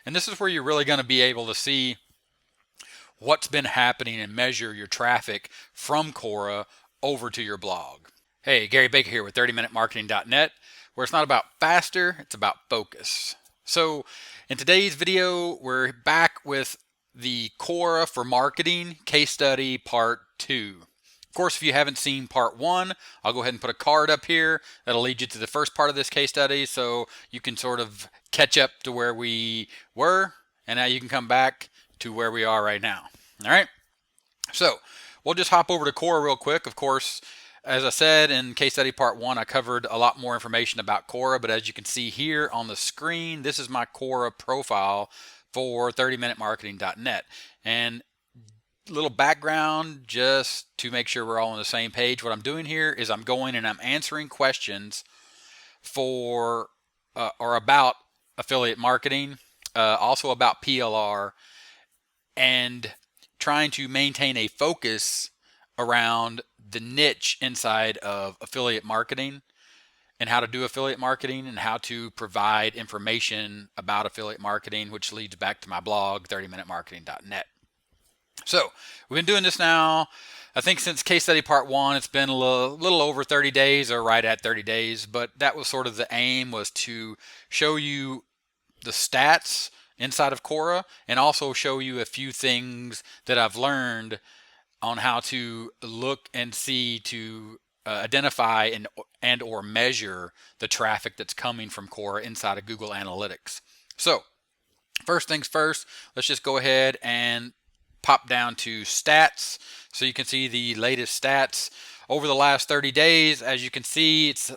And this is where you're really going to be able to see what's been happening and measure your traffic from Quora over to your blog. Hey, Gary Baker here with 30minutemarketing.net, where it's not about faster, it's about focus. So, in today's video, we're back with the Quora for Marketing case study part 2. Of course, if you haven't seen part 1, I'll go ahead and put a card up here that'll lead you to the first part of this case study so you can sort of catch up to where we were, and now you can come back to where we are right now. All right? So, we'll just hop over to Quora real quick. Of course, as I said in case study part 1, I covered a lot more information about Quora, but as you can see here on the screen, this is my Quora profile for 30minutemarketing.net. And little background just to make sure we're all on the same page. What I'm doing here is I'm going and I'm answering questions for or about affiliate marketing, also about PLR, and trying to maintain a focus around the niche inside of affiliate marketing and how to do affiliate marketing and how to provide information about affiliate marketing, which leads back to my blog, 30minutemarketing.net. So we've been doing this now, I think since case study part 1, it's been a little over 30 days or right at 30 days, but that was sort of the aim, was to show you the stats inside of Quora and also show you a few things that I've learned on how to look and see to identify and or measure the traffic that's coming from Quora inside of Google Analytics. So first things first, let's just go ahead and pop down to stats so you can see the latest stats over the last 30 days. As you can see, it's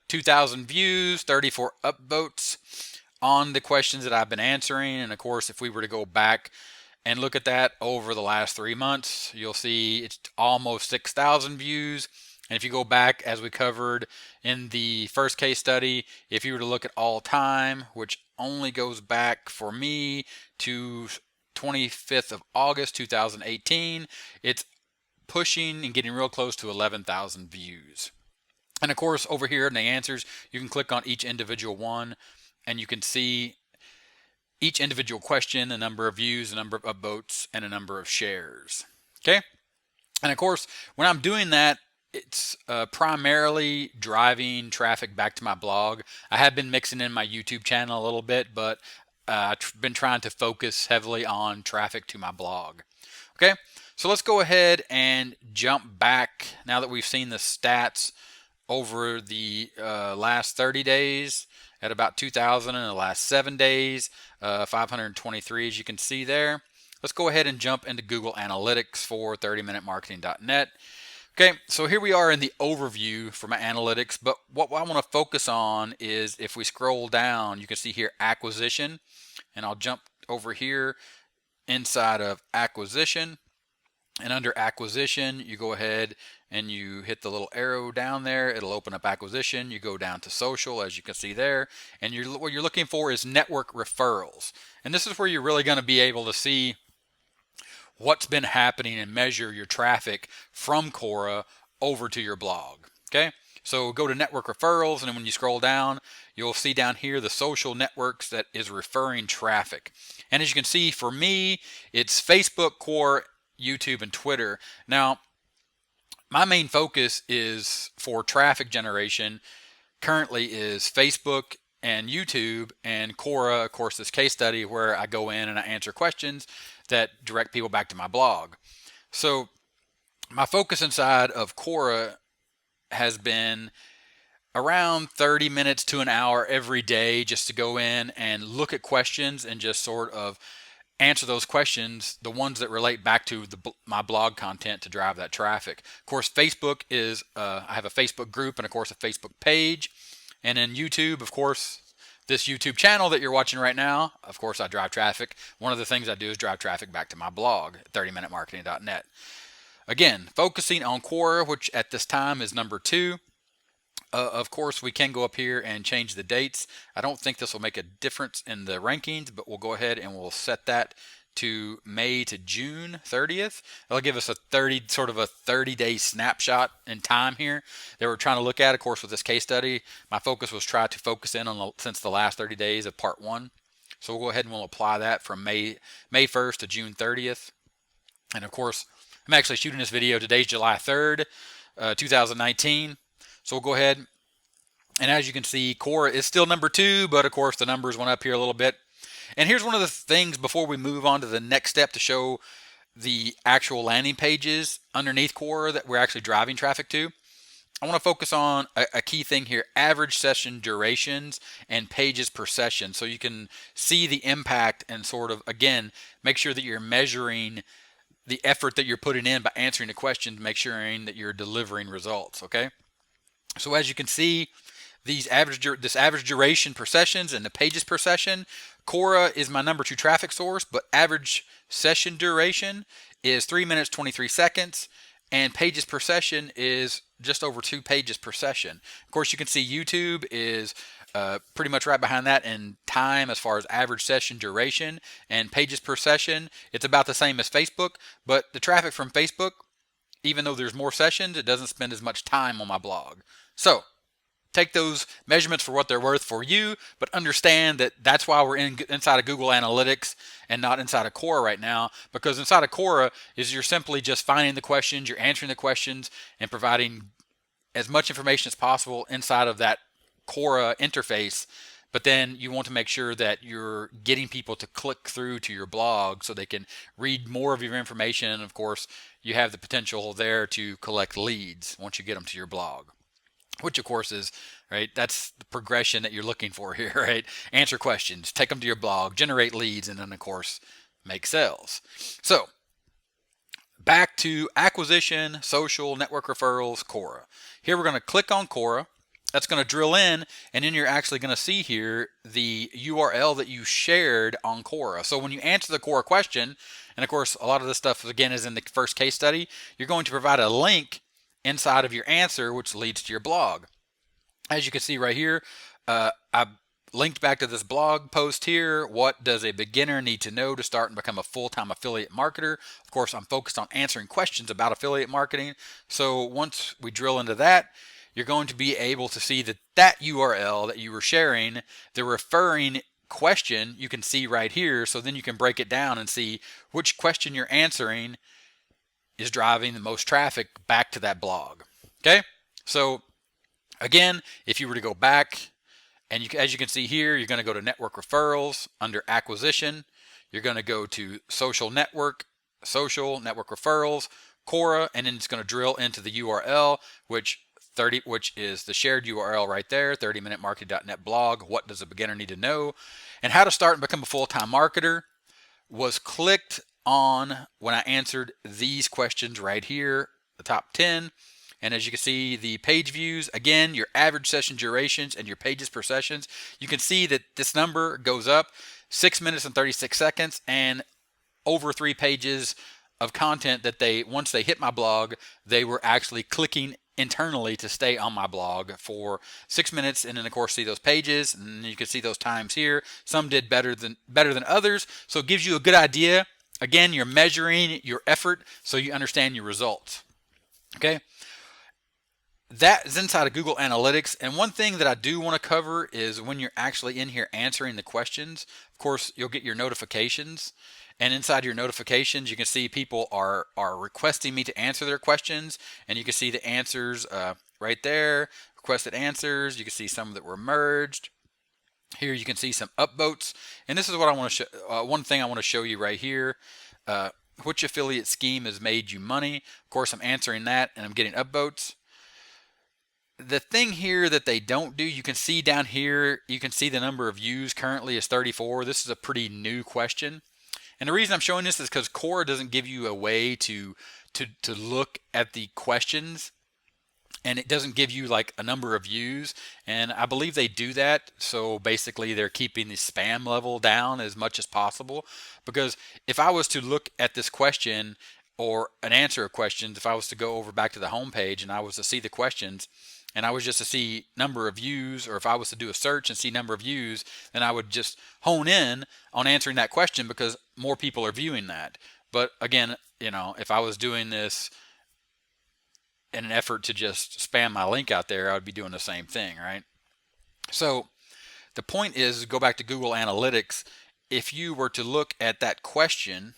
2,000 views, 34 upvotes on the questions that I've been answering. And of course, if we were to go back and look at that over the last 3 months, you'll see it's almost 6,000 views. And if you go back, as we covered in the first case study, if you were to look at all time, which only goes back for me to 25th of August 2018, it's pushing and getting real close to 11,000 views. And of course, over here in the answers, you can click on each individual one and you can see each individual question, the number of views, the number of upvotes, and a number of shares. Okay? And of course, when I'm doing that, it's primarily driving traffic back to my blog. I have been mixing in my YouTube channel a little bit, but I've been trying to focus heavily on traffic to my blog. Okay, so let's go ahead and jump back now that we've seen the stats over the last 30 days at about 2,000, in the last 7 days, 523 as you can see there. Let's go ahead and jump into Google Analytics for 30minutemarketing.net. Okay, so here we are in the overview for my analytics, but what I want to focus on is if we scroll down, you can see here acquisition, and I'll jump over here inside of acquisition, and under acquisition, you go ahead and you hit the little arrow down there. It'll open up acquisition. You go down to social, as you can see there, and what you're looking for is network referrals. And this is where you're really going to be able to see what's been happening and measure your traffic from Quora over to your blog. Okay, so go to network referrals, and then when you scroll down, you'll see down here the social networks that is referring traffic. And as you can see, for me, it's Facebook, Quora, YouTube, and Twitter. Now, my main focus is for traffic generation currently is Facebook and YouTube, and Quora, of course, this case study where I go in and I answer questions that direct people back to my blog. So my focus inside of Quora has been around 30 minutes to an hour every day just to go in and look at questions and just sort of answer those questions, the ones that relate back to my blog content to drive that traffic. Of course, Facebook is, I have a Facebook group and of course a Facebook page. And then YouTube, of course, this YouTube channel that you're watching right now, of course I drive traffic. One of the things I do is drive traffic back to my blog, 30minutemarketing.net. Again, focusing on Quora, which at this time is number 2. Of course, we can go up here and change the dates. I don't think this will make a difference in the rankings, but we'll go ahead and we'll set that to May to June 30th. That'll give us a 30-day snapshot in time here that we're trying to look at. Of course, with this case study, my focus was try to focus in on since the last 30 days of part 1. So we'll go ahead and we'll apply that from May 1st to June 30th. And of course, I'm actually shooting this video. Today's July 3rd, 2019. So we'll go ahead. And as you can see, Quora is still number 2, but of course the numbers went up here a little bit. And here's one of the things before we move on to the next step to show the actual landing pages underneath Quora that we're actually driving traffic to. I want to focus on a key thing here: average session durations and pages per session, so you can see the impact and sort of, again, make sure that you're measuring the effort that you're putting in by answering the question to make sure that you're delivering results. Okay, so as you can see, this average duration per sessions and the pages per session, Quora is my number 2 traffic source, but average session duration is 3 minutes 23 seconds, and pages per session is just over 2 pages per session. Of course, you can see YouTube is pretty much right behind that in time as far as average session duration, and pages per session, it's about the same as Facebook, but the traffic from Facebook, even though there's more sessions, it doesn't spend as much time on my blog. So take those measurements for what they're worth for you, but understand that that's why we're inside of Google Analytics and not inside of Quora right now, because inside of Quora is you're simply just finding the questions, you're answering the questions, and providing as much information as possible inside of that Quora interface. But then you want to make sure that you're getting people to click through to your blog so they can read more of your information. And of course, you have the potential there to collect leads once you get them to your blog, which of course is, right, that's the progression that you're looking for here, right? Answer questions, take them to your blog, generate leads, and then of course make sales. So back to acquisition, social, network referrals, Quora. Here we're going to click on Quora. That's going to drill in, and then you're actually going to see here the URL that you shared on Quora. So when you answer the Quora question, and of course a lot of this stuff again is in the first case study, you're going to provide a link inside of your answer which leads to your blog. As you can see right here, I linked back to this blog post here. What does a beginner need to know to start and become a full-time affiliate marketer? Of course, I'm focused on answering questions about affiliate marketing. So once we drill into that, you're going to be able to see that URL that you were sharing, the referring question, you can see right here. So then you can break it down and see which question you're answering is driving the most traffic back to that blog. Okay, so again, if you were to go back, and as you can see here, you're going to go to network referrals under acquisition. You're going to go to social network referrals, Quora, and then it's going to drill into the URL, which is the shared URL right there, 30minutemarketing.net blog. What does a beginner need to know? And how to start and become a full-time marketer was clicked on when I answered these questions right here, the top 10. And as you can see, the page views, again, your average session durations and your pages per sessions, you can see that this number goes up 6 minutes and 36 seconds and over 3 pages of content that once they hit my blog, they were actually clicking internally to stay on my blog for 6 minutes. And then of course see those pages, and you can see those times here. Some did better than others. So it gives you a good idea. Again, you're measuring your effort so you understand your results. Okay. That is inside of Google Analytics. And one thing that I do want to cover is when you're actually in here answering the questions, of course, you'll get your notifications. And inside your notifications, you can see people are requesting me to answer their questions. And you can see the answers right there, requested answers. You can see some that were merged. Here you can see some upvotes. And this is what I want to show. One thing I want to show you right here. Which affiliate scheme has made you money? Of course, I'm answering that and I'm getting upvotes. The thing here that they don't do, you can see down here, you can see the number of views currently is 34. This is a pretty new question. And the reason I'm showing this is because Quora doesn't give you a way to look at the questions, and it doesn't give you like a number of views. And I believe they do that. So basically they're keeping the spam level down as much as possible. Because if I was to look at this question or an answer of questions, if I was to go over back to the home page and I was to see the questions, and I was just to see number of views, or if I was to do a search and see number of views, then I would just hone in on answering that question because more people are viewing that. But again, you know, if I was doing this in an effort to just spam my link out there, I would be doing the same thing, right? So the point is, go back to Google Analytics, if you were to look at that question,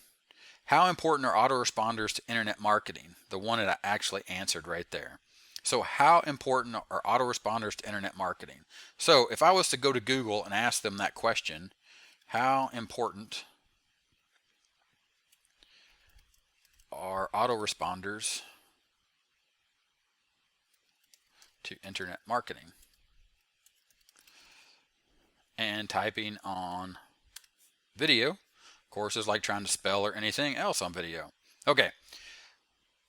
how important are autoresponders to internet marketing? The one that I actually answered right there. So how important are autoresponders to internet marketing? So if I was to go to Google and ask them that question, how important are autoresponders to internet marketing? And typing on video, of course, is like trying to spell or anything else on video. Okay,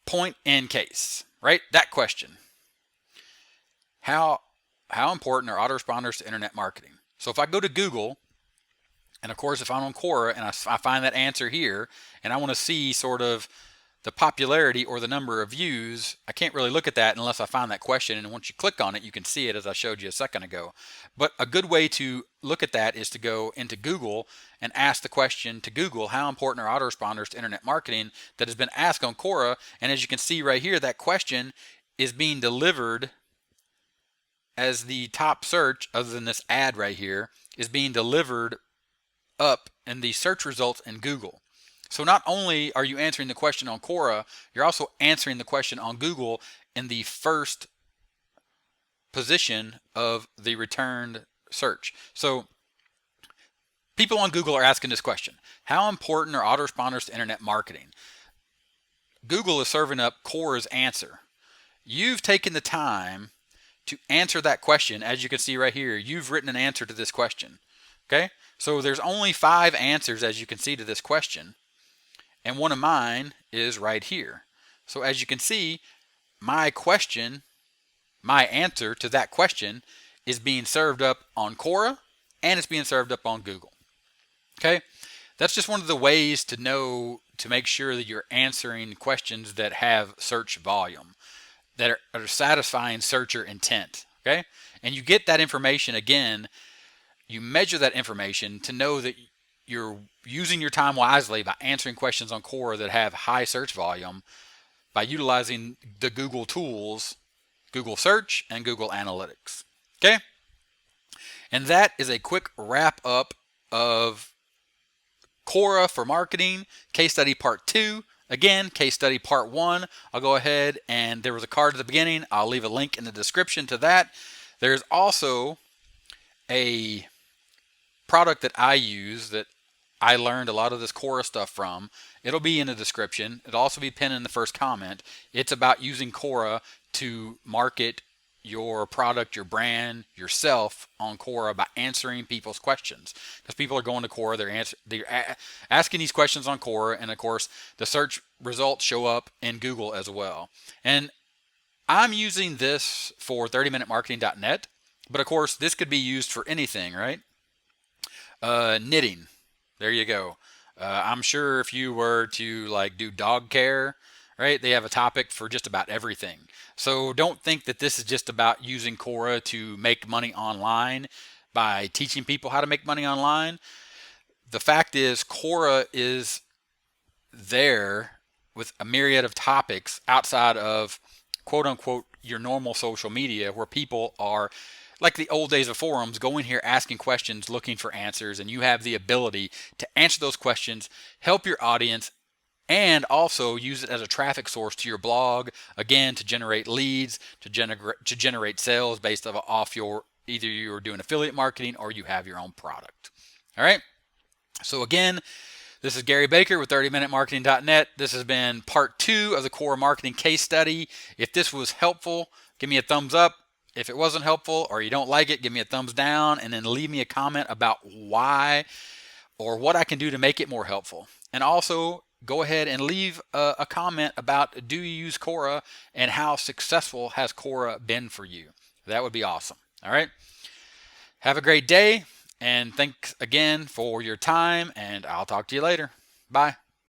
point in case, right? That question. How important are autoresponders to internet marketing? So if I go to Google, and of course if I'm on Quora and I find that answer here, and I want to see sort of the popularity or the number of views, I can't really look at that unless I find that question, and once you click on it you can see it as I showed you a second ago. But a good way to look at that is to go into Google and ask the question to Google, how important are autoresponders to internet marketing, that has been asked on Quora, and as you can see right here, that question is being delivered as the top search, other than this ad right here, is being delivered up in the search results in Google. So not only are you answering the question on Quora, you're also answering the question on Google in the first position of the returned search. So people on Google are asking this question: how important are autoresponders to internet marketing? Google is serving up Quora's answer. You've taken the time to answer that question. As you can see right here, you've written an answer to this question. Okay, so there's only 5 answers, as you can see, to this question, and one of mine is right here. So as you can see, my answer to that question is being served up on Quora, and it's being served up on Google. Okay, that's just one of the ways to know, to make sure that you're answering questions that have search volume, that are satisfying searcher intent. Okay, and you get that information, again, you measure that information to know that you're using your time wisely by answering questions on Quora that have high search volume by utilizing the Google tools, Google Search and Google Analytics. Okay, and that is a quick wrap up of Quora for Marketing, case study part 2. Again, case study part 1, I'll go ahead, and there was a card at the beginning. I'll leave a link in the description to that. There's also a product that I use that I learned a lot of this Quora stuff from. It'll be in the description. It'll also be pinned in the first comment. It's about using Quora to market your product, your brand, yourself on Quora by answering people's questions. Because people are going to Quora, they're asking these questions on Quora, and of course the search results show up in Google as well. And I'm using this for 30minutemarketing.net, but of course this could be used for anything, right? Knitting, there you go. I'm sure if you were to like do dog care, right, they have a topic for just about everything. So don't think that this is just about using Quora to make money online by teaching people how to make money online. The fact is, Quora is there with a myriad of topics outside of quote unquote your normal social media, where people are, like the old days of forums, going here asking questions, looking for answers, and you have the ability to answer those questions, help your audience, and also use it as a traffic source to your blog, again, to generate leads, to generate sales based off your, either you're doing affiliate marketing or you have your own product. All right, so again, this is Gary Baker with 30minutemarketing.net. This has been part 2 of the Quora Marketing case study. If this was helpful, give me a thumbs up. If it wasn't helpful or you don't like it, give me a thumbs down, and then leave me a comment about why or what I can do to make it more helpful. And also go ahead and leave a comment about, do you use Quora and how successful has Quora been for you? That would be awesome. All right. Have a great day, and thanks again for your time, and I'll talk to you later. Bye.